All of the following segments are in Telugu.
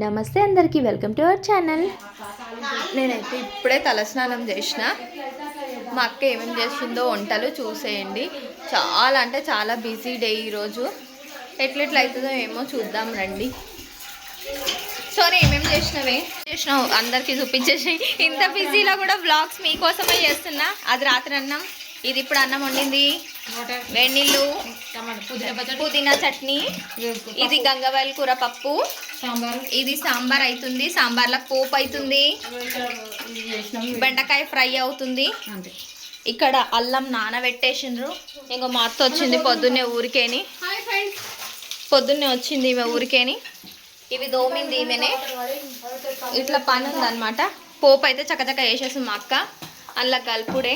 నమస్తే అందరికీ, వెల్కమ్ టు అవర్ ఛానల్. నేనైతే ఇప్పుడే తలస్నానం చేసిన. మా అక్క ఏమేమి చేసిందో వంటలు చూసేయండి. చాలా అంటే చాలా బిజీ డే ఈరోజు. ఎట్లెట్లా అవుతుందో ఏమో చూద్దాం రండి. సారీ, ఏమేమి చేసినావు అందరికీ చూపించేసి. ఇంత బిజీలో కూడా వ్లాగ్స్ మీకోసమే చేస్తున్నా. అది రాత్రి అన్నం, ఇది ఇప్పుడు అన్నం వండింది, వేడినీళ్ళు, పుదీనా చట్నీ, ఇది గంగవాయల కూర పప్పు, ఇది సాంబార్ అవుతుంది, సాంబార్లో పోపు అవుతుంది, బెండకాయ ఫ్రై అవుతుంది. ఇక్కడ అల్లం నానబెట్టేసిండ్రు. ఇంకో మా అత్త వచ్చింది పొద్దున్నే ఊరికేని. పొద్దున్నే వచ్చింది ఈమె ఊరికేని. ఇవి దోమింది ఈమెనే. ఇట్లా పని ఉందన్నమాట. పోపు అయితే చక్కచక్క వేసేస్తుంది మా అక్క. అలా కలుపుడే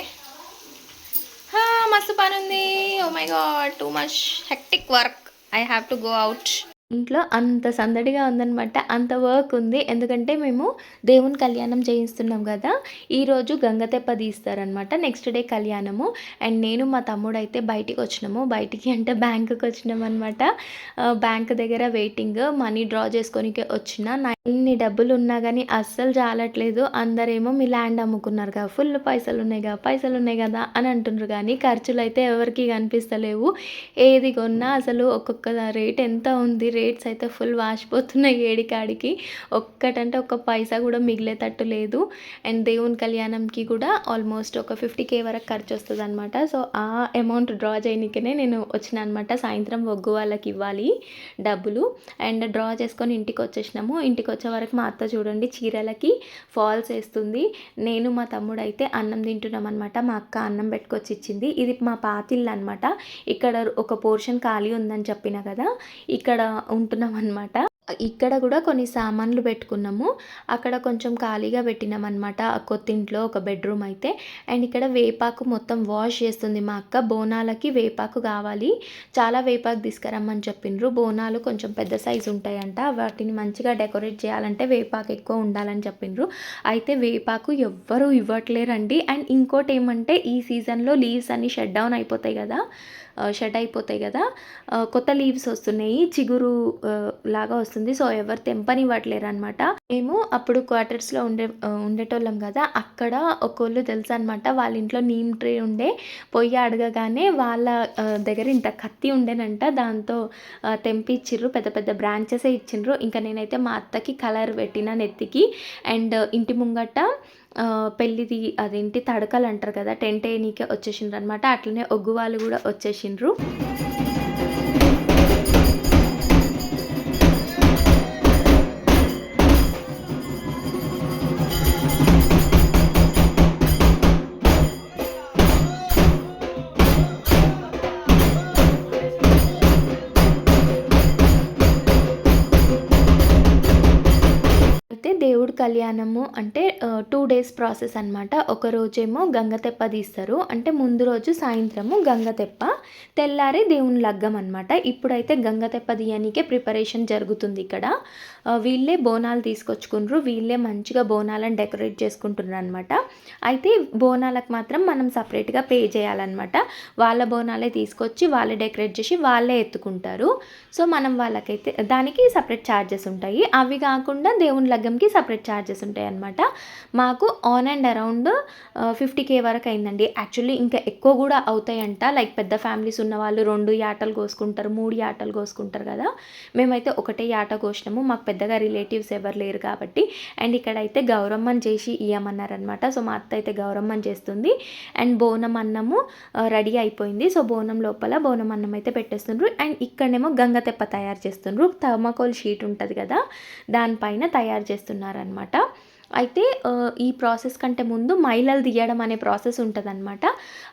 మస్తు పని ఉంది. Oh my god, too much hectic work. I have to go out. ఇంట్లో అంత సందడిగా ఉందన్నమాట, అంత వర్క్ ఉంది. ఎందుకంటే మేము దేవుని కళ్యాణం చేయిస్తున్నాం కదా. ఈరోజు గంగతెప్ప తీస్తారనమాట. నెక్స్ట్ డే కళ్యాణము. అండ్ నేను మా తమ్ముడు అయితే బయటికి వచ్చినాము. బయటికి అంటే బ్యాంకుకి వచ్చినాం అనమాట. బ్యాంక్ దగ్గర వెయిటింగ్, మనీ డ్రా చేసుకొని వచ్చిన. ఎన్ని డబ్బులు ఉన్నా కానీ అస్సలు చాలట్లేదు. అందరేమో మీ ల్యాండ్ అమ్ముకున్నారు కదా, ఫుల్ పైసలు ఉన్నాయి కదా అని అంటున్నారు. కానీ ఖర్చులు అయితే ఎవరికి కనిపిస్తలేవు. ఏది కొన్నా అసలు ఒక్కొక్క రేట్ ఎంత ఉంది. రేట్స్ అయితే ఫుల్ వాసిపోతున్నాయి ఏడికాడికి. ఒక్కటంటే ఒక్క పైసా కూడా మిగిలేటట్టు లేదు. అండ్ దేవుని కళ్యాణంకి కూడా ఆల్మోస్ట్ ఒక 50K వరకు ఖర్చు వస్తుంది అనమాట. సో ఆ అమౌంట్ డ్రా చేయడానికనే నేను వచ్చిన అనమాట. సాయంత్రం ఒగ్గు వాళ్ళకి ఇవ్వాలి డబ్బులు. అండ్ డ్రా చేసుకొని ఇంటికి వచ్చేసినాము. ఇంటికి వచ్చే వరకు మా అత్త చూడండి చీరలకి ఫాల్స్ వేస్తుంది. నేను మా తమ్ముడు అయితే అన్నం తింటున్నాం అనమాట. మా అక్క అన్నం పెట్టుకొచ్చి ఇచ్చింది. ఇది మా పాతిల్లు అనమాట. ఇక్కడ ఒక పోర్షన్ ఖాళీ ఉందని చెప్పిన కదా, ఇక్కడ ఉంటున్నాం అనమాట. ఇక్కడ కూడా కొన్ని సామాన్లు పెట్టుకున్నాము. అక్కడ కొంచెం ఖాళీగా పెట్టినాం అనమాట. కొత్తింట్లో ఒక బెడ్రూమ్ అయితే. అండ్ ఇక్కడ వేపాకు మొత్తం వాష్ చేస్తుంది మా అక్క. బోనాలకి వేపాకు కావాలి, చాలా వేపాకు తీసుకురమ్మని చెప్పిండ్రు. బోనాలు కొంచెం పెద్ద సైజు ఉంటాయంట, వాటిని మంచిగా డెకరేట్ చేయాలంటే వేపాకు ఎక్కువ ఉండాలని చెప్పిండ్రు. అయితే వేపాకు ఎవ్వరూ ఇవ్వట్లేరండి. అండ్ ఇంకోటి ఏమంటే ఈ సీజన్లో లీవ్స్ అన్నీ షట్ అయిపోతాయి కదా, కొత్త లీవ్స్ వస్తున్నాయి, చిగురు లాగా వస్తుంది. సో ఎవరు తెంపనివ్వట్లేరు అనమాట. మేము అప్పుడు క్వార్టర్స్లో ఉండేటోళ్ళం కదా. అక్కడ ఒకళ్ళు తెలుసు అనమాట, వాళ్ళ ఇంట్లో నీమ్ ట్రీ ఉండే. పొయ్యి అడగగానే వాళ్ళ దగ్గర ఇంత కత్తి ఉండేనంట. దాంతో తెంపిచ్చిర్రు, పెద్ద పెద్ద బ్రాంచెసే ఇచ్చిండ్రు. ఇంకా నేనైతే మా అత్తకి కలర్ పెట్టిన నెత్తికి. అండ్ ఇంటి ముంగట పెళ్ళిది అదేంటి తడకలు అంటారు కదా, టెంట్ వేయనీకే వచ్చేసిండ్రు అనమాట. అట్లనే ఒగ్గు వాళ్ళు కూడా వచ్చేసిండ్రు. దేవుడు కళ్యాణము అంటే 2 days ప్రాసెస్ అనమాట. ఒక రోజేమో గంగతెప్ప తీస్తారు. అంటే ముందు రోజు సాయంత్రము గంగతెప్ప, తెల్లారి దేవుని లగ్గం అనమాట. ఇప్పుడైతే గంగతెప్ప తీయనికే ప్రిపరేషన్ జరుగుతుంది ఇక్కడ. వీళ్ళే బోనాలు తీసుకొచ్చుకుంటారు. వీళ్ళే మంచిగా బోనాలను డెకరేట్ చేసుకుంటున్నారు అనమాట. అయితే బోనాలకు మాత్రం మనం సపరేట్గా పే చేయాలన్నమాట. వాళ్ళ బోనాలే తీసుకొచ్చి వాళ్ళే డెకరేట్ చేసి వాళ్ళే ఎత్తుకుంటారు. సో మనం వాళ్ళకైతే దానికి సపరేట్ ఛార్జెస్ ఉంటాయి. అవి కాకుండా దేవుని లగ్గంకి సపరేట్ ఛార్జెస్ ఉంటాయి అన్నమాట. మాకు ఆన్ అండ్ అరౌండ్ 50K వరకు అయిందండి. యాక్చువల్లీ ఇంకా ఎక్కువ కూడా అవుతాయంట. లైక్ పెద్ద ఫ్యామిలీస్ ఉన్న వాళ్ళు 2 యాటలు కోసుకుంటారు, 3 యాటలు కోసుకుంటారు కదా. మేమైతే ఒకటే యాట కోసినాము, మాకు పెద్దగా రిలేటివ్స్ ఎవరు లేరు కాబట్టి. అండ్ ఇక్కడైతే గౌరమ్మని చేసి ఇయ్యమన్నారనమాట. సో మా అత్త అయితే గౌరమ్మని చేస్తుంది. అండ్ బోనం అన్నము రెడీ అయిపోయింది. సో బోనం లోపల బోనం అన్నం అయితే పెట్టేస్తుండ్రు. అండ్ ఇక్కడనేమో గంగతెప్ప తయారు చేస్తుండ్రు. థర్మాకోల్ షీట్ ఉంటుంది కదా, దానిపైన తయారు చేస్తున్నారనమాట. అయితే ఈ ప్రాసెస్ కంటే ముందు మైలలు తీయడం అనే ప్రాసెస్ ఉంటుందన్నమాట.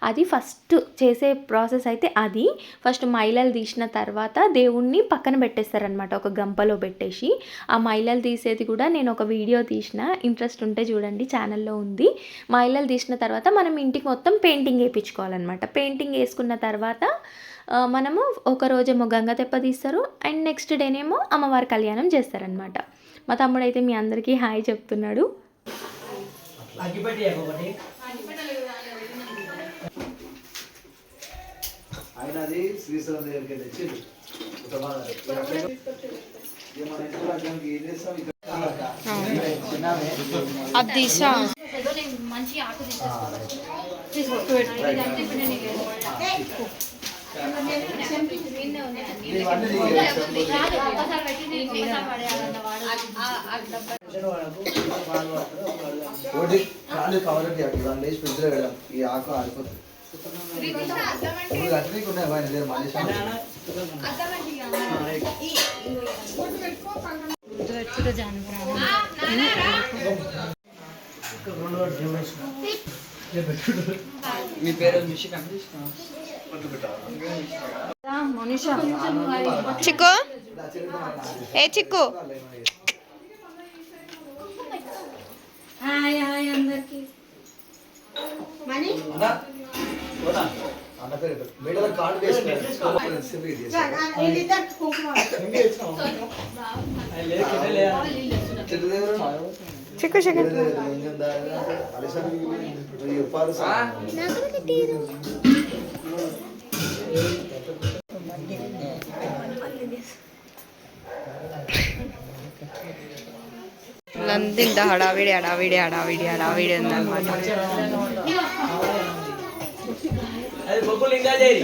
అది ఫస్ట్ చేసే ప్రాసెస్ అయితే అది. ఫస్ట్ మైలలు తీసిన తర్వాత దేవుణ్ణి పక్కన పెట్టేస్తారనమాట, ఒక గంపలో పెట్టేసి. ఆ మైలలు తీసేది కూడా నేను ఒక వీడియో తీసిన, ఇంట్రెస్ట్ ఉంటే చూడండి, ఛానల్లో ఉంది. మైలలు తీసిన తర్వాత మనం ఇంటికి మొత్తం పెయింటింగ్ వేయించుకోవాలన్నమాట. పెయింటింగ్ వేసుకున్న తర్వాత మనము ఒక రోజేమో గంగతెప్ప తీస్తారు. అండ్ నెక్స్ట్ డేనేమో అమ్మవారి కళ్యాణం చేస్తారనమాట. మా తమ్ముడు అయితే మీ అందరికీ హాయ్ చెప్తున్నాడు. అది తీసా ఒకటి కాళ్ళు కవర్ దాన్ని లేచి ఫ్రిడ్జ్లో వెళ్ళాం ఈ ఆకు ఆడిపోతుంది ఇప్పుడు అట్లనే ఉన్నాయి ఆయన లేదు మళ్ళీ మీ పేరు మిషిక చిక్కు ఏ చిక్కు అన్న పేరు మేడలో కార్డు చిక్కు చిక్కు నందింత హడావిడి హడావిడి హడావిడి హడావిడి ఉందన్నమాట. అది బొబ్బులు ఇంకా చేయి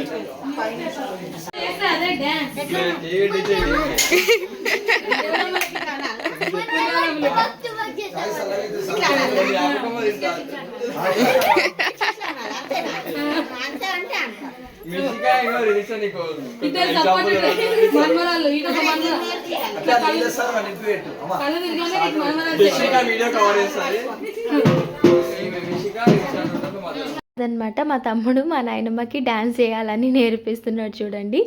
మిషిక ఇంకో రీసన్ నీకు మిషిక వీడియో కవర్ చేస్తుంది మిషిక అదనమాట మా తమ్ముడు మా నాయనమ్మకి డ్యాన్స్ చేయాలని నేర్పిస్తున్నాడు చూడండి.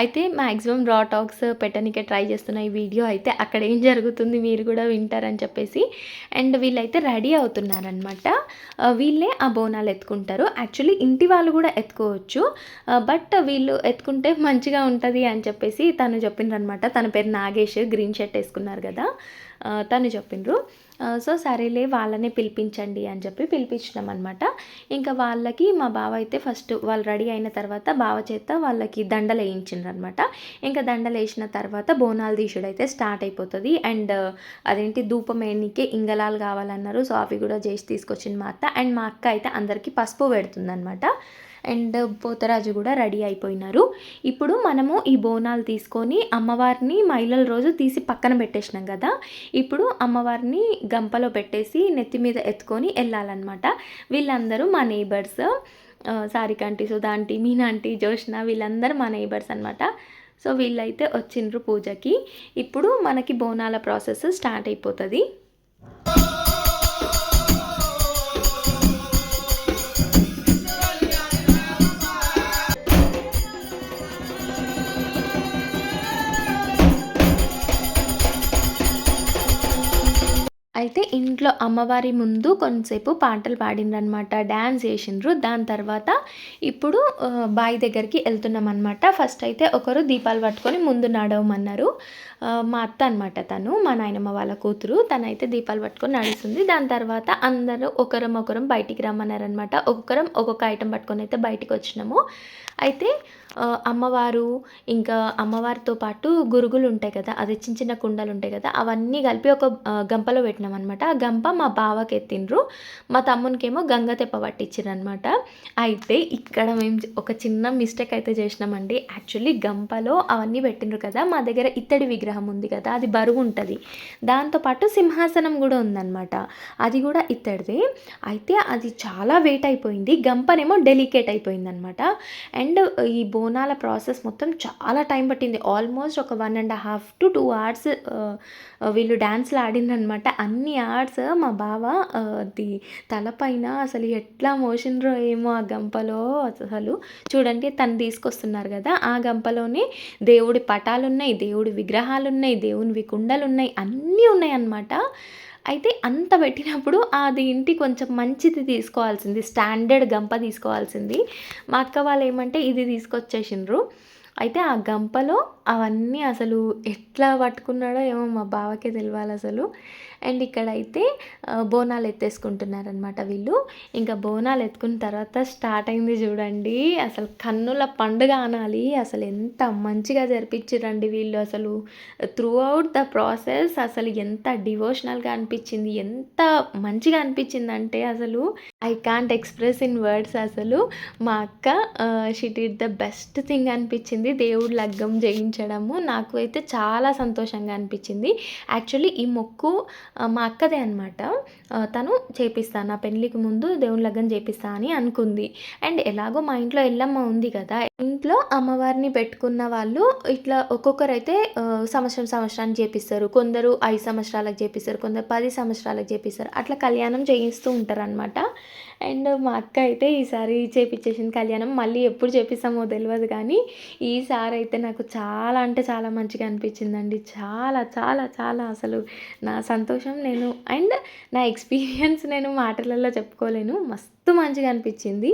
అయితే మ్యాక్సిమం రా టాక్స్ పెట్టడానికే ట్రై చేస్తున్న ఈ వీడియో అయితే అక్కడ ఏం జరుగుతుంది మీరు కూడా వింటారని చెప్పేసి. అండ్ వీళ్ళైతే రెడీ అవుతున్నారనమాట. వీళ్ళే ఆ బోనాలు ఎత్తుకుంటారు. యాక్చువల్లీ ఇంటి వాళ్ళు కూడా ఎత్తుకోవచ్చు, బట్ వీళ్ళు ఎత్తుకుంటే మంచిగా ఉంటుంది అని చెప్పేసి తను చెప్పిండ్రనమాట. తన పేరు నాగేష్, గ్రీన్ షర్ట్ వేసుకున్నారు కదా, తను చెప్పిండ్రు. సో సరేలే వాళ్ళనే పిలిపించండి అని చెప్పి పిలిపించినాం అనమాట. ఇంకా వాళ్ళకి మా బావ అయితే ఫస్ట్ వాళ్ళు రెడీ అయిన తర్వాత బావ చేత వాళ్ళకి దండలు వేయించిండ్రు అనమాట. ఇంకా దండలు వేసిన తర్వాత బోనాలు తీసుడు అయితే స్టార్ట్ అయిపోతుంది. అండ్ అదేంటి ధూపం వేయనీకే ఇంగలాలు కావాలన్నారు. సో అవి కూడా చేసి తీసుకొచ్చింది మా అత్త. అండ్ మా అక్క అయితే అందరికీ పసుపు పెడుతుందనమాట. అండ్ పోతరాజు కూడా రెడీ అయిపోయినారు. ఇప్పుడు మనము ఈ బోనాలు తీసుకొని అమ్మవారిని మహిళల రోజు తీసి పక్కన పెట్టేసినాం కదా, ఇప్పుడు అమ్మవారిని గంపలో పెట్టేసి నెత్తి మీద ఎత్తుకొని వెళ్ళాలన్నమాట. వీళ్ళందరూ మా నైబర్స్, సారికాంటి, సుధాంటి, మీనాంటి, జోష్న వీళ్ళందరూ మా నైబర్స్ అనమాట. సో వీళ్ళైతే వచ్చిండ్రు పూజకి. ఇప్పుడు మనకి బోనాల ప్రాసెస్ స్టార్ట్ అయిపోతుంది. అయితే ఇంట్లో అమ్మవారి ముందు కొంతసేపు పాటలు పాడిండ్రనమాట, డ్యాన్స్ చేసిండ్రు. దాని తర్వాత ఇప్పుడు బావి దగ్గరికి వెళ్తున్నాం అనమాట. ఫస్ట్ అయితే ఒకరు దీపాలు పట్టుకొని ముందు నడవమన్నారు. మా అత్త అనమాట, తను మా నాయనమ్మ వాళ్ళ కూతురు, తనైతే దీపాలు పట్టుకొని నడుస్తుంది. దాని తర్వాత అందరూ ఒకరం బయటికి రమ్మన్నారనమాట. ఒక్కొక్కరం ఒక్కొక్క ఐటెం పట్టుకొని అయితే బయటికి వచ్చినాము. అయితే అమ్మవారు ఇంకా అమ్మవారితో పాటు గురుగులు ఉంటాయి కదా, అది చిన్న చిన్న కుండలు ఉంటాయి కదా, అవన్నీ కలిపి ఒక గంపలో పెట్టినాం అనమాట. ఆ గంప మా బావకి ఎత్తిండ్రు, మా తమ్మునికేమో గంగ తెప్ప పట్టించారు అనమాట. అయితే ఇక్కడ మేము ఒక చిన్న మిస్టేక్ అయితే చేసినామండి. యాక్చువల్లీ గంపలో అవన్నీ పెట్టిండ్రు కదా, మా దగ్గర ఇత్తడి విగ్రహం ఉంది కదా, అది బరువు ఉంటుంది. దాంతోపాటు సింహాసనం కూడా ఉందన్నమాట, అది కూడా ఇత్తడిదే. అయితే అది చాలా వెయిట్ అయిపోయింది, గంపనేమో డెలికేట్ అయిపోయింది అనమాట. అండ్ ఈ బోనాల ప్రాసెస్ మొత్తం చాలా టైం పట్టింది. ఆల్మోస్ట్ ఒక 1.5 to 2 hours వీళ్ళు డ్యాన్స్లు ఆడిండ్రనమాట. అన్ని అవర్స్ మా బావ అది తలపైన అసలు ఎట్లా మోసిండ్రో ఏమో ఆ గంపలో. అసలు చూడండి, తను తీసుకొస్తున్నారు కదా, ఆ గంపలోనే దేవుడి పటాలు ఉన్నాయి, దేవుడి విగ్రహాలు ఉన్నాయి, దేవునివి కుండలు ఉన్నాయి, అన్నీ ఉన్నాయి అన్నమాట. అయితే అంత పెట్టినప్పుడు అది ఇంటి కొంచెం మంచిది తీసుకోవాల్సింది, స్టాండర్డ్ గంప తీసుకోవాల్సింది. మా అక్క వాళ్ళు ఏమంటే ఇది తీసుకొచ్చేసిండ్రు. అయితే ఆ గంపలో అవన్నీ అసలు ఎట్లా పట్టుకున్నాడో ఏమో మా బావకే తెలవాలి అసలు. అండ్ ఇక్కడైతే బోనాలు ఎత్తేసుకుంటున్నారనమాట వీళ్ళు. ఇంకా బోనాలు ఎత్తుకున్న తర్వాత స్టార్ట్ అయింది చూడండి, అసలు కన్నుల పండుగ అనాలి. అసలు ఎంత మంచిగా జరిపించారండి వీళ్ళు. అసలు త్రూ అవుట్ ద ప్రాసెస్ అసలు ఎంత డివోషనల్గా అనిపించింది, ఎంత మంచిగా అనిపించిందంటే అసలు I can't express in words. అసలు మా అక్క she did the best thing అనిపించింది దేవుడి లగ్గం చేయించడము. నాకు అయితే చాలా సంతోషంగా అనిపించింది. యాక్చువల్లీ ఈ మొక్కు మా అక్కదే అనమాట. తను చేపిస్తాను, నా పెళ్ళికి ముందు దేవుని లగ్గం చేపిస్తా అని అనుకుంది. అండ్ ఎలాగో మా ఇంట్లో ఎల్లమ్మ ఉంది కదా, ఇంట్లో అమ్మవారిని పెట్టుకున్న వాళ్ళు ఇట్లా ఒక్కొక్కరైతే సంవత్సరానికి చేపిస్తారు, కొందరు 5 సంవత్సరాలకు చేపిస్తారు, కొందరు 10 సంవత్సరాలకు చేపిస్తారు, అట్లా కళ్యాణం చేయిస్తూ ఉంటారనమాట. అండ్ మా అక్క అయితే ఈసారి చేపించేసింది కళ్యాణం. మళ్ళీ ఎప్పుడు చేపిస్తామో తెలియదు కానీ ఈసారి అయితే నాకు చాలా అంటే చాలా మంచిగా అనిపించిందండి. చాలా చాలా చాలా అసలు నా సంతోషం నేను అండ్ నా ఎక్స్పీరియన్స్ నేను మాటలలో చెప్పుకోలేను. మస్తు మంచిగా అనిపించింది.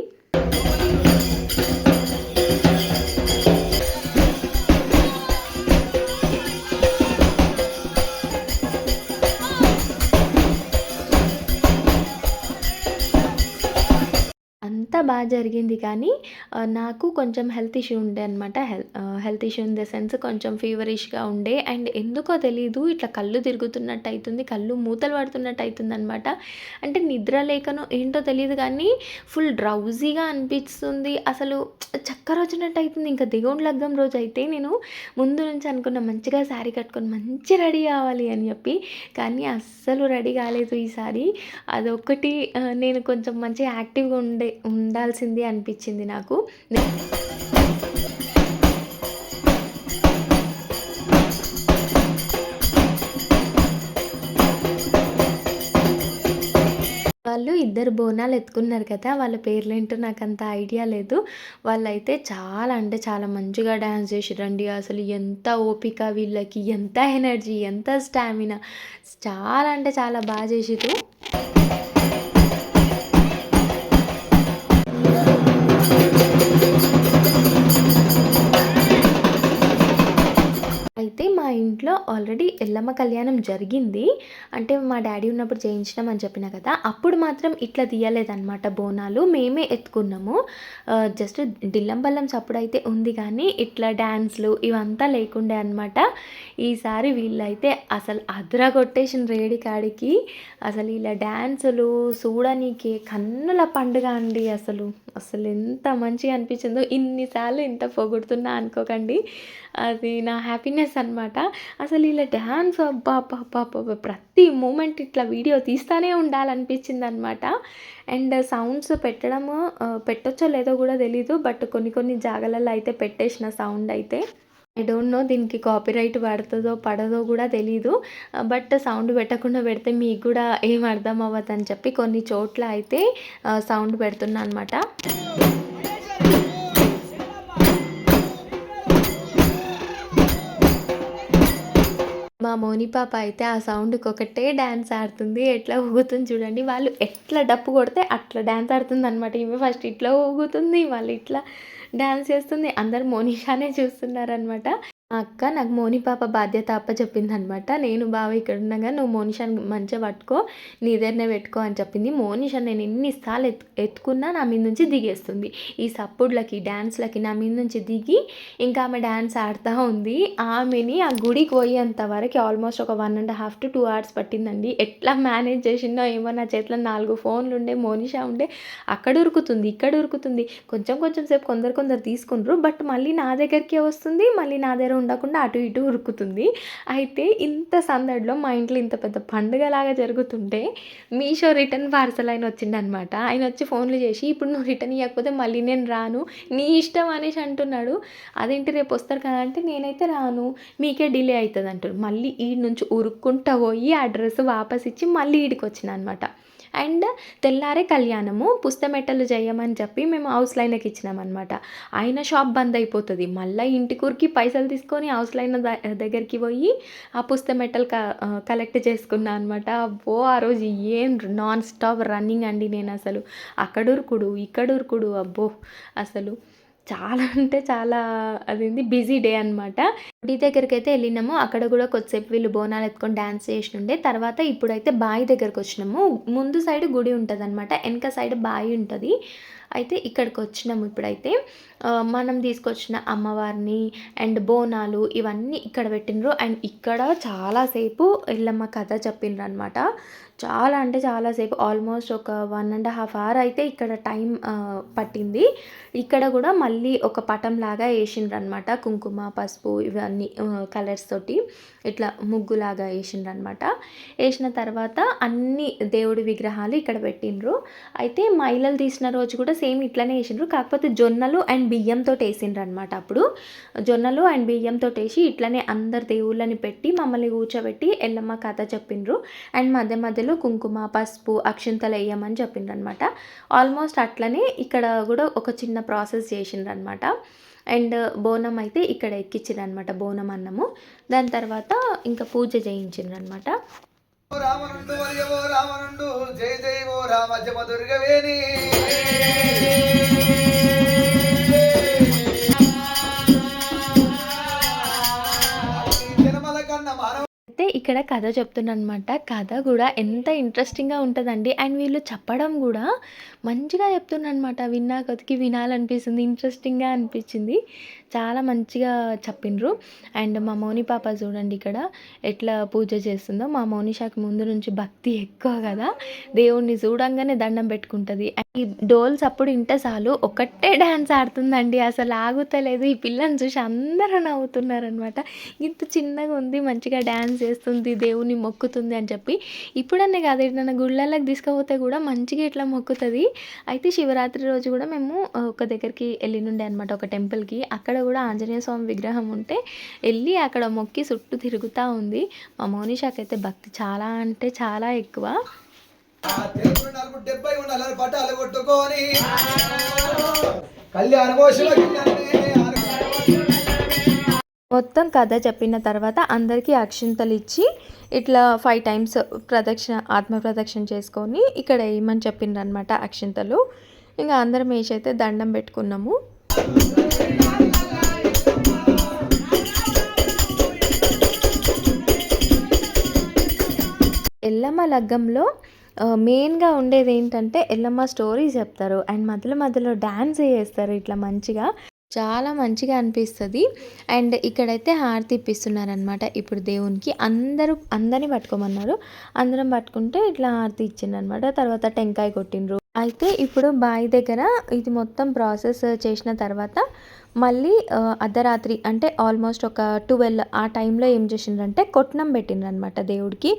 అంతా బాగా జరిగింది కానీ నాకు కొంచెం హెల్త్ ఇష్యూ ఉండే అనమాట. Health issue in the sense కొంచెం ఫీవరిష్గా ఉండే. అండ్ ఎందుకో తెలీదు ఇట్లా కళ్ళు తిరుగుతున్నట్టు అవుతుంది, కళ్ళు మూతలు పడుతున్నట్టు అవుతుంది అనమాట. అంటే నిద్ర లేకనో ఏంటో తెలియదు కానీ ఫుల్ డ్రౌజీగా అనిపిస్తుంది. అసలు చక్కర వచ్చినట్టు అవుతుంది. ఇంకా దేవుని లగ్గం రోజు అయితే నేను ముందు నుంచి అనుకున్న మంచిగా శారీ కట్టుకొని మంచి రెడీ కావాలి అని చెప్పి, కానీ అస్సలు రెడీ కాలేదు ఈసారి. అదొక్కటి నేను కొంచెం మంచిగా యాక్టివ్గా ఉండాల్సింది అనిపించింది నాకు. వాళ్ళు ఇద్దరు బోనాలు ఎత్తుకున్నారు కదా, వాళ్ళ పేర్లేంటో నాకు అంత ఐడియా లేదు. వాళ్ళైతే చాలా అంటే చాలా మంచిగా డ్యాన్స్ చేసిరండి. అసలు ఎంత ఓపిక వీళ్ళకి, ఎంత ఎనర్జీ, ఎంత స్టామినా, చాలా అంటే చాలా బాగా చేసిరు. అయితే మా ఇంట్లో ఆల్రెడీ ఎల్లమ్మ కళ్యాణం జరిగింది. అంటే మా డాడీ ఉన్నప్పుడు చేయించినాం అని చెప్పిన కదా, అప్పుడు మాత్రం ఇట్లా తీయలేదన్నమాట బోనాలు, మేమే ఎత్తుకున్నాము. జస్ట్ డిల్లం బల్లం చప్పుడైతే ఉంది కానీ ఇట్లా డ్యాన్స్లు ఇవంతా లేకుండే అనమాట. ఈసారి వీళ్ళైతే అసలు అదరగొట్టేసిన రేడి కాడికి. అసలు ఇలా డ్యాన్సులు చూడనీకి కన్నుల పండుగ అండి. అసలు అసలు ఎంత మంచిగా అనిపించిందో. ఇన్నిసార్లు ఇంత పొగుడుతున్నా అనుకోకండి, అది నా హ్యాపీనెస్ అనమాట. అసలు ఇలా డ్యాన్స్ అబ్బా అబ్బా అబ్బా అబ్బా ప్రతి మూమెంట్ ఇట్లా వీడియో తీస్తూనే ఉండాలనిపించింది అనమాట. అండ్ సౌండ్స్ పెట్టడము పెట్టొచ్చో లేదో కూడా తెలీదు, బట్ కొన్ని జాగాలలో అయితే పెట్టేసిన సౌండ్ అయితే. ఐ డోంట్ నో దీనికి కాపీరైట్ పడుతుందో పడదో కూడా తెలీదు, బట్ సౌండ్ పెట్టకుండా పెడితే మీకు కూడా ఏం అర్థం అవ్వదని చెప్పి కొన్ని చోట్ల అయితే సౌండ్ పెడుతున్నా అనమాట. మా మోని పాప అయితే ఆ సౌండ్కి ఒకటే డ్యాన్స్ ఆడుతుంది. ఎట్లా ఊగుతుంది చూడండి. వాళ్ళు ఎట్లా డప్పు కొడితే అట్లా డ్యాన్స్ ఆడుతుంది అనమాట. ఈమె ఫస్ట్ ఇట్లా ఊగుతుంది, మళ్ళీ ఇట్లా డ్యాన్స్ చేస్తుంది. అందరు మోనిషానే చూస్తున్నారనమాట. మా అక్క నాకు మోని పాప బాధ్యత అప్పచెప్పిందనమాట. నేను బావ ఇక్కడ ఉండగా నువ్వు మోనిషాని మంచిగా పట్టుకో, నీ దగ్గరనే పెట్టుకో అని చెప్పింది. మోనిషా నేను ఎన్నిసార్లు ఎత్తుకున్నా నా మీద నుంచి దిగేస్తుంది. ఈ సప్పుడులకి డ్యాన్స్లకి నా మీద నుంచి దిగి ఇంకా ఆమె డ్యాన్స్ ఆడుతూ ఉంది. ఆమెని ఆ గుడికి పోయేంత వరకు ఆల్మోస్ట్ ఒక 1.5 to 2 hours పట్టిందండి. ఎట్లా మేనేజ్ చేసిందో ఏమో. నా చేతిలో 4 ఫోన్లు ఉండే, మోనిషా ఉండే, అక్కడ ఉరుకుతుంది ఇక్కడ ఉరుకుతుంది. కొంచెం సేపు కొందరు తీసుకుంటారు, బట్ మళ్ళీ నా దగ్గరికే వస్తుంది, మళ్ళీ నా దగ్గర ఉండకుండా అటు ఇటు ఉరుకుతుంది. అయితే ఇంత సందడిలో మా ఇంట్లో ఇంత పెద్ద పండుగలాగా జరుగుతుంటే మీషో రిటర్న్ పార్సల్ ఆయన వచ్చిండనమాట. ఆయన వచ్చి ఫోన్లు చేసి ఇప్పుడు నువ్వు రిటర్న్ ఇవ్వకపోతే మళ్ళీ నేను రాను, నీ ఇష్టం అనేసి అంటున్నాడు. అదేంటి రేపు వస్తారు కదా అంటే నేనైతే రాను, మీకే డిలే అవుతుంది అంటారు. మళ్ళీ ఈడి నుంచి ఉరుక్కుంటా పోయి ఆ డ్రెస్ వాపస్ ఇచ్చి మళ్ళీ ఈడికి వచ్చిన అనమాట. అండ్ తెల్లారే కళ్యాణము పుస్తమెట్టలు చేయమని చెప్పి మేము హౌస్ లైన్కి ఇచ్చినామన్నమాట. ఆయన షాప్ బంద్ అయిపోతుంది, మళ్ళీ ఇంటికి ఉరికి పైసలు తీసుకొని హౌస్ లైన్ దగ్గరికి పోయి ఆ పుస్తమెట్టలు కలెక్ట్ చేసుకున్నా అనమాట. అబ్బో ఆ రోజు ఏం నాన్ స్టాప్ రన్నింగ్ అండి. నేను అసలు అక్కడ ఉరుకుడు ఇక్కడ ఉరుకుడు, అబ్బో అసలు చాలా అంటే చాలా అదేంది బిజీ డే అనమాట. గుడి దగ్గరికైతే వెళ్ళినాము. అక్కడ కూడా కొద్దిసేపు వీళ్ళు బోనాలు ఎత్తుకొని డ్యాన్స్ చేసినుండే. తర్వాత ఇప్పుడైతే బావి దగ్గరకు వచ్చినాము. ముందు సైడ్ గుడి ఉంటుందన్నమాట, వెనక సైడ్ బావి ఉంటుంది. అయితే ఇక్కడికి వచ్చినాము ఇప్పుడైతే. మనం తీసుకొచ్చిన అమ్మవారిని అండ్ బోనాలు ఇవన్నీ ఇక్కడ పెట్టినరు. అండ్ ఇక్కడ చాలాసేపు ఎల్లమ్మ కథ చెప్పిండ్రు అనమాట. చాలా అంటే చాలాసేపు, ఆల్మోస్ట్ ఒక 1.5 hour అయితే ఇక్కడ టైం పట్టింది. ఇక్కడ కూడా మళ్ళీ ఒక పటం లాగా వేసిండ్రు అనమాట, కుంకుమ పసుపు ఇవన్నీ కలర్స్ తోటి ఇట్లా ముగ్గులాగా వేసిండ్రు అనమాట. వేసిన తర్వాత అన్ని దేవుడి విగ్రహాలు ఇక్కడ పెట్టిండ్రు. అయితే మైలలు తీసిన రోజు కూడా సేమ్ ఇట్లనే వేసిండ్రు, కాకపోతే జొన్నలు అండ్ బియ్యంతో వేసిండ్రు అనమాట. అప్పుడు జొన్నలు అండ్ బియ్యంతో వేసి ఇట్లనే అందరు దేవుళ్ళని పెట్టి మమ్మల్ని కూర్చోబెట్టి ఎల్లమ్మ కథ చెప్పిండ్రు. అండ్ మధ్య మధ్యలో కుంకుమ పసుపు అక్షింతలు వేయమని చెప్పిండ్రు అనమాట. ఆల్మోస్ట్ అట్లనే ఇక్కడ కూడా ఒక చిన్న ప్రాసెస్ చేసిండ్రు అనమాట. అండ్ బోనం అయితే ఇక్కడ ఎక్కించిండ్రు అనమాట, బోనం అన్నము. దాని తర్వాత ఇంకా పూజ చేయించిండ్రు అనమాట. రామనుండు వరియవో రామనుండు జయ జయ ఓ రామ జమ దుర్గవేణి. జనమల కన్న మానవ అయితే ఇక్కడ కథ చెప్తున్నానమాట. కథ కూడా ఎంత ఇంట్రెస్టింగ్గా ఉంటుందండి. అండ్ వీళ్ళు చెప్పడం కూడా మంచిగా చెప్తున్నారనమాట. విన్నా కొద్దికి వినాలనిపిస్తుంది, ఇంట్రెస్టింగ్గా అనిపించింది. చాలా మంచిగా చెప్పిండ్రు. అండ్ మా మౌని పాప చూడండి ఇక్కడ ఎట్లా పూజ చేస్తుందో. మా మౌనిషాకి ముందు నుంచి భక్తి ఎక్కువ కదా, దేవుణ్ణి చూడంగానే దండం పెట్టుకుంటుంది. ఈ డోల్స్ అప్పుడు వింటే చాలు ఒకటే డ్యాన్స్ ఆడుతుందండి, అసలు ఆగుతలేదు. ఈ పిల్లని చూసి అందరూ నవ్వుతున్నారనమాట. ఇంత చిన్నగా ఉంది, మంచిగా డ్యాన్స్ చేస్తుంది, దేవుని మొక్కుతుంది అని చెప్పి. ఇప్పుడనే కాదు, ఎట్లా గుళ్ళకి తీసుకుపోతే కూడా మంచిగా ఇట్లా మొక్కుతుంది. అయితే శివరాత్రి రోజు కూడా మేము ఒక దగ్గరికి వెళ్ళినుండే అనమాట, ఒక టెంపుల్కి. అక్కడ కూడా ఆంజనేయ స్వామి విగ్రహం ఉంటే వెళ్ళి అక్కడ మొక్కి చుట్టూ తిరుగుతూ ఉంది. మా మోనిషాకి అయితే భక్తి చాలా అంటే చాలా ఎక్కువ. పట్టాలు కొట్టుకొని కళ్యాణ మొత్తం కథ చెప్పిన తర్వాత అందరికీ అక్షింతలు ఇచ్చి ఇట్లా 5 times ఆత్మ ప్రదక్షిణ చేసుకొని ఇక్కడ వేయమని చెప్పిండ్రు అనమాట అక్షింతలు. ఇంకా అందరం వేసి అయితే దండం పెట్టుకున్నాము. ఎల్లమ్మ లగ్గంలో మెయిన్గా ఉండేది ఏంటంటే ఎల్లమ్మ స్టోరీస్ చెప్తారు అండ్ మధ్యలో మధ్యలో డ్యాన్స్ చేస్తారు. ఇట్లా మంచిగా చాలా మంచిగా అనిపిస్తుంది. అండ్ ఇక్కడైతే హారతి ఇప్పిస్తున్నారనమాట ఇప్పుడు దేవునికి. అందరిని పట్టుకోమన్నారు, అందరం పట్టుకుంటే ఇట్లా హారతి ఇచ్చిండ్రనమాట. తర్వాత టెంకాయ కొట్టిండ్రు. అయితే ఇప్పుడు బావి దగ్గర ఇది మొత్తం ప్రాసెస్ చేసిన తర్వాత మళ్ళీ అర్ధరాత్రి అంటే ఆల్మోస్ట్ ఒక 12 ఆ టైంలో ఏం చేసిండ్రంటే కొట్నం పెట్టిండ్రు అనమాట దేవుడికి.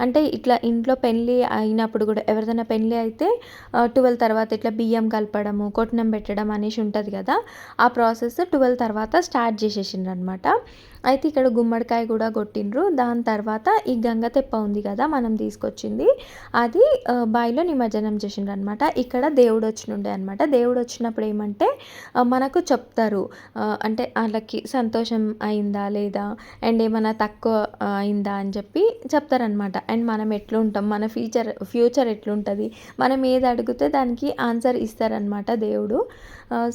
అంటే ఇట్లా ఇంట్లో పెళ్ళి అయినప్పుడు కూడా ఎవరిదైనా పెళ్ళి అయితే 12 తర్వాత ఇట్లా బియ్యం కలపడము కొట్నం పెట్టడం అనేసి ఉంటుంది కదా, ఆ ప్రాసెస్ 12 తర్వాత స్టార్ట్ చేసేసిండ్రు అనమాట. అయితే ఇక్కడ గుమ్మడికాయ కూడా కొట్టిండ్రు. దాని తర్వాత ఈ గంగ తెప్ప ఉంది కదా మనం తీసుకొచ్చింది, అది బావిలో నిమజ్జనం చేసిండ్రు అనమాట. ఇక్కడ దేవుడు వచ్చినుండే అనమాట. దేవుడు వచ్చినప్పుడు ఏమంటే మనకు చెప్తారు, అంటే వాళ్ళకి సంతోషం అయిందా లేదా అండ్ ఏమైనా తక్కువ అయిందా అని చెప్పి చెప్తారనమాట. అండ్ మనం ఎట్లుంటాం, మన ఫ్యూచర్ ఎట్లుంటుంది, మనం ఏది అడిగితే దానికి ఆన్సర్ ఇస్తారనమాట దేవుడు.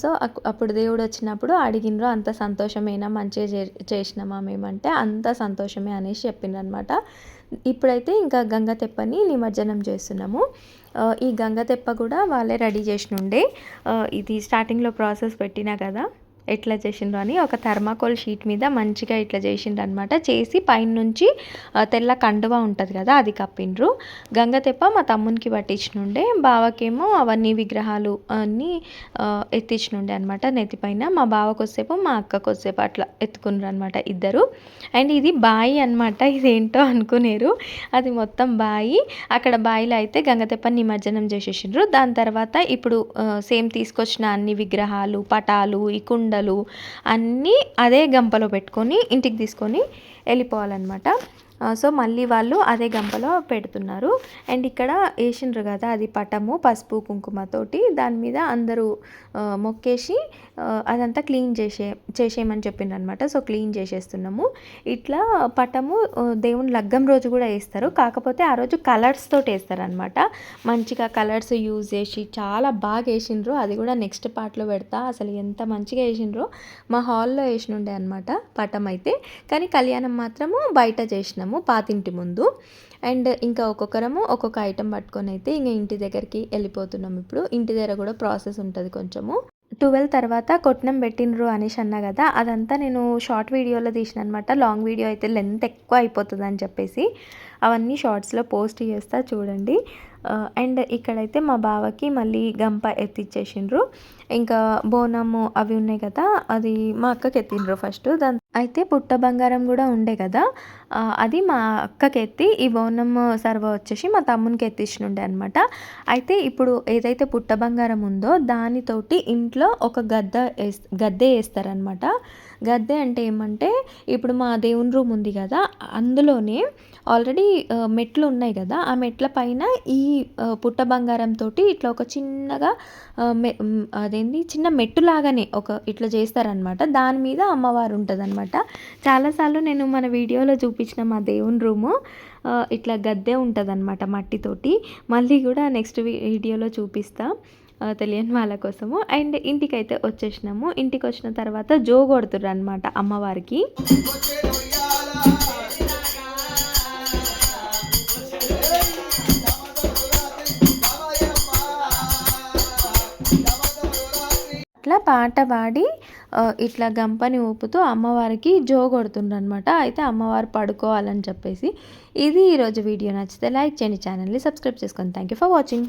సో అప్పుడు దేవుడు వచ్చినప్పుడు అడిగినరు అంత సంతోషమేనా, మంచిగా చేసినామా మేమంటే అంత సంతోషమే అనేసి చెప్పిండ్రనమాట. ఇప్పుడైతే ఇంకా గంగ తెప్పని నిమజ్జనం చేస్తున్నాము. ఈ గంగ తెప్ప కూడా వాళ్ళే రెడీ చేసినుండే. ఇది స్టార్టింగ్లో ప్రాసెస్ పెట్టినా కదా ఎట్లా చేసిండ్రు అని ఒక థర్మాకోల్ షీట్ మీద మంచిగా ఇట్లా చేసిండ్రు అనమాట. చేసి పైన నుంచి తెల్ల కండువా ఉంటుంది కదా అది కప్పిండ్రు. గంగతెప్ప మా తమ్మునికి పట్టించినుండే, బావకేమో అవన్నీ విగ్రహాలు అన్నీ ఎత్తించినుండే అనమాట నెత్తిపైన. మా బావకొసేపు మా అక్కకొసేపు అట్లా ఎత్తుకున్నారు అనమాట ఇద్దరు. అండ్ ఇది బాయి అనమాట, ఇదేంటో అనుకునేరు, అది మొత్తం బాయి. అక్కడ బాయిలో అయితే గంగతెప్ప నిమజ్జనం చేసేసిండ్రు. దాని తర్వాత ఇప్పుడు సేమ్ తీసుకొచ్చిన అన్ని విగ్రహాలు పటాలు ఈ కుండలు అన్నీ అదే గంపలో పెట్టుకొని ఇంటికి తీసుకొని వెళ్ళిపోవాలన్నమాట. సో మళ్ళీ వాళ్ళు అదే గంపలో పెడుతున్నారు. అండ్ ఇక్కడ వేసిండ్రు కదా అది పటము పసుపు కుంకుమతోటి దాని మీద అందరూ మొక్కేసి అదంతా క్లీన్ చేసేయమని చెప్పిండ్రు అనమాట. సో క్లీన్ చేసేస్తున్నాము. ఇట్లా పటము దేవుని లగ్గం రోజు కూడా వేస్తారు, కాకపోతే ఆ రోజు కలర్స్ తోటి వేస్తారనమాట. మంచిగా కలర్స్ యూజ్ చేసి చాలా బాగా వేసిండ్రు. అది కూడా నెక్స్ట్ పార్ట్లో పెడతా. అసలు ఎంత మంచిగా వేసిండ్రో. మా హాల్లో వేసినుండే అనమాట పటం అయితే, కానీ కళ్యాణం మాత్రము బయట చేసినాము పాతింటి ముందు. అండ్ ఇంకా ఒక్కొక్కరము ఒక్కొక్క ఐటెం పట్టుకొని అయితే ఇంకా ఇంటి దగ్గరికి వెళ్ళిపోతున్నాం. ఇప్పుడు ఇంటి దగ్గర కూడా ప్రాసెస్ ఉంటుంది కొంచెము. 12 తర్వాత కొట్నం పెట్టినరు అనేసి అన్నా కదా, అదంతా నేను షార్ట్ వీడియోలో తీసిన అనమాట. లాంగ్ వీడియో అయితే లెంత్ ఎక్కువ అయిపోతుంది అని చెప్పేసి అవన్నీ షార్ట్స్లో పోస్ట్ చేస్తా చూడండి. అండ్ ఇక్కడైతే మా బావకి మళ్ళీ గంప ఎత్తిచ్చేసిండ్రు. ఇంకా బోనము అవి ఉన్నాయి కదా, అది మా అక్కకి ఎత్తిండ్రు ఫస్ట్. దాని అయితే పుట్ట బంగారం కూడా ఉండే కదా, అది మా అక్కకి ఎత్తి ఈ బోనం సర్వ వచ్చేసి మా తమ్మునికి ఎత్తించుండే అనమాట. అయితే ఇప్పుడు ఏదైతే పుట్ట బంగారం ఉందో దానితోటి ఇంట్లో ఒక గద్దె వేస్తారనమాట. గద్దె అంటే ఏమంటే ఇప్పుడు మా దేవుని రూమ్ ఉంది కదా, అందులోనే ఆల్రెడీ మెట్లు ఉన్నాయి కదా, ఆ మెట్ల పైన ఈ పుట్ట బంగారంతో ఇట్లా ఒక చిన్నగా అదేంటి చిన్న మెట్టులాగానే ఒక ఇట్లా చేస్తారనమాట. దాని మీద అమ్మవారు ఉంటుంది అనమాట. చాలాసార్లు నేను మన వీడియోలో చూపించిన మా దేవుని రూము ఇట్లా గద్దె ఉంటుంది అనమాట మట్టితోటి. మళ్ళీ కూడా నెక్స్ట్ వీడియోలో చూపిస్తా తెలియని వాళ్ళ కోసము. అండ్ ఇంటికైతే వచ్చేసినాము. ఇంటికి వచ్చిన తర్వాత జో కొడుతుర్రు అనమాట అమ్మవారికి. అట్లా పాట పాడి ఇట్లా గంపని ఊపుతూ అమ్మవారికి జో కొడుతుండ్రు అనమాట. అయితే అమ్మవారు పడుకోవాలని చెప్పేసి. ఇది ఈరోజు వీడియో. నచ్చితే లైక్ చేయండి, ఛానల్ని సబ్స్క్రైబ్ చేసుకోండి. Thank you for watching.